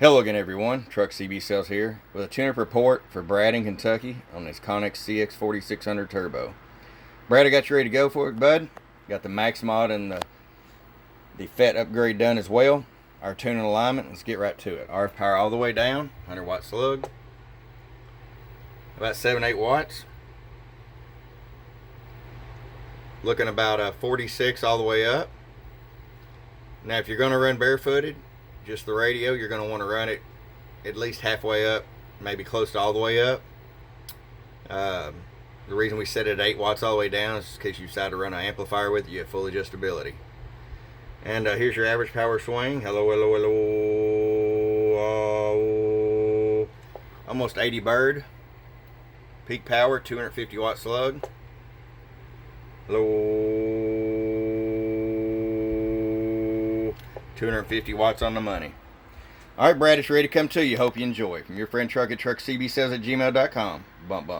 Hello again, everyone. Truck CB Sales here with a tune-up report for Brad in Kentucky on this Connex CX4600 Turbo. Brad, I got you ready to go for it, bud. Got the max mod and the FET upgrade done as well. Our tuning alignment. Let's get right to it. RF power all the way down, 100 watt slug, about 7-8 watts. Looking about 46 all the way up. Now, if you're going to run barefooted, just the radio, you're going to want to run it at least halfway up, maybe close to all the way up. The reason we set it at 8 watts all the way down is in case you decide to run an amplifier with it, you have full adjustability. And here's your average power swing. Hello, hello, hello. Almost 80 bird. Peak power, 250 watt slug. Hello. 250 watts on the money. Alright, Brad, it's ready to come to you. Hope you enjoy. From your friend Truck at truckcbsales@gmail.com. Bump, bump.